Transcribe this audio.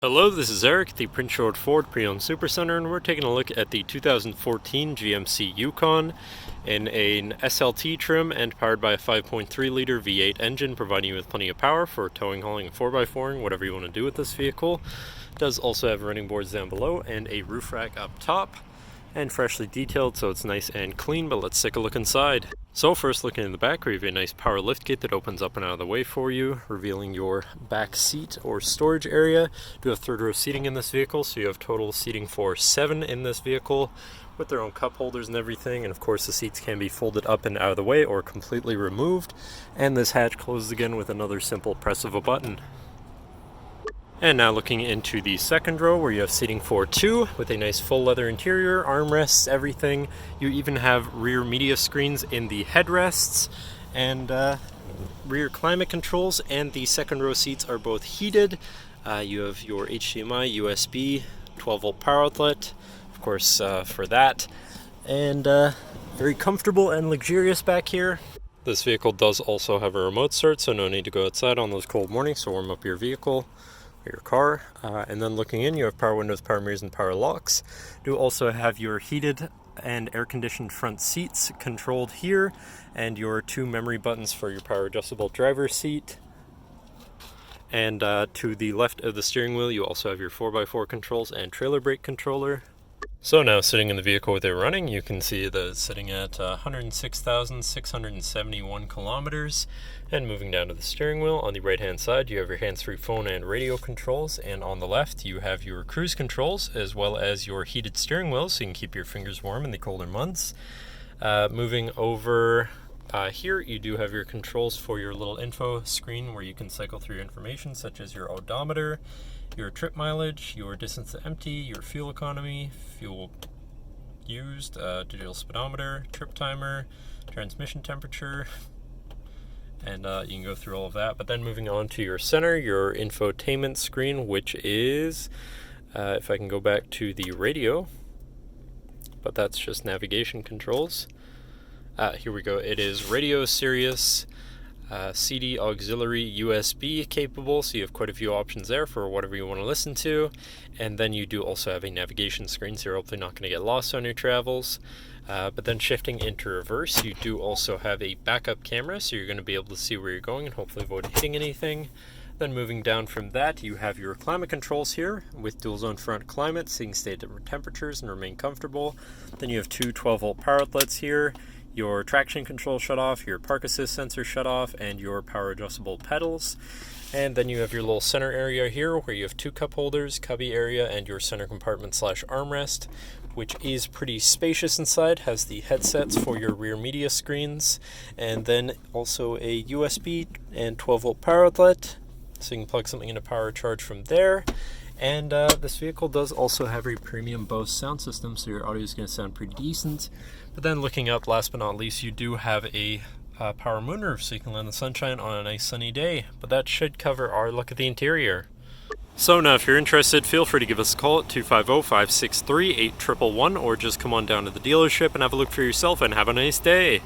Hello, this is Eric, the Prince George Ford Pre-Owned Supercenter, and we're taking a look at the 2014 GMC Yukon in an SLT trim and powered by a 5.3-liter V8 engine, providing you with plenty of power for towing, hauling, and 4x4ing, whatever you want to do with this vehicle. It does also have running boards down below and a roof rack up top, and freshly detailed, so it's nice and clean. But let's take a look inside. So first, looking in the back, we have a nice power liftgate that opens up and out of the way for you, revealing your back seat or storage area. Do have third row seating in this vehicle, so you have total seating for 7 in this vehicle with their own cup holders and everything. And of course, the seats can be folded up and out of the way or completely removed. And this hatch closes again with another simple press of a button. And now looking into the second row, where you have seating for 2 with a nice full leather interior, armrests, everything. You even have rear media screens in the headrests and rear climate controls, and the second row seats are both heated. You have your HDMI, USB, 12-volt power outlet, of course, for that. And very comfortable and luxurious back here. This vehicle does also have a remote start, so no need to go outside on those cold mornings to warm up your vehicle or your car. And then looking in, you have power windows, power mirrors, and power locks. You also have your heated and air-conditioned front seats controlled here, and your 2 memory buttons for your power adjustable driver's seat. And to the left of the steering wheel, you also have your 4x4 controls and trailer brake controller. So now, sitting in the vehicle with it running, you can see that it's sitting at 106,671 kilometers. And moving down to the steering wheel, on the right hand side you have your hands-free phone and radio controls, and on the left you have your cruise controls as well as your heated steering wheel, so you can keep your fingers warm in the colder months. Moving over here, you do have your controls for your little info screen where you can cycle through your information, such as your odometer, your trip mileage, your distance to empty, your fuel economy, fuel used, digital speedometer, trip timer, transmission temperature, and you can go through all of that. But then moving on to your center, your infotainment screen, which is, if I can go back to the radio, but that's just navigation controls. Here we go. It is radio, Sirius, CD, auxiliary, USB capable, so you have quite a few options there for whatever you want to listen to. And then you do also have a navigation screen, so you're hopefully not going to get lost on your travels. But then shifting into reverse, you do also have a backup camera, so you're going to be able to see where you're going and hopefully avoid hitting anything. Then moving down from that, you have your climate controls here with dual zone front climate, so you can stay at different temperatures and remain comfortable. Then you have 2 12-volt power outlets here, your traction control shut off, your park assist sensor shut off, and your power adjustable pedals. And then you have your little center area here where you have 2 cup holders, cubby area, and your center compartment / armrest, which is pretty spacious inside. Has the headsets for your rear media screens, and then also a USB and 12-volt power outlet, so you can plug something into power charge from there. And this vehicle does also have a premium Bose sound system, so your audio is going to sound pretty decent. But then looking up, last but not least, you do have a power moonroof, so you can let in the sunshine on a nice sunny day. But that should cover our look at the interior. So now, if you're interested, feel free to give us a call at 250-563-8111, or just come on down to the dealership and have a look for yourself, and have a nice day.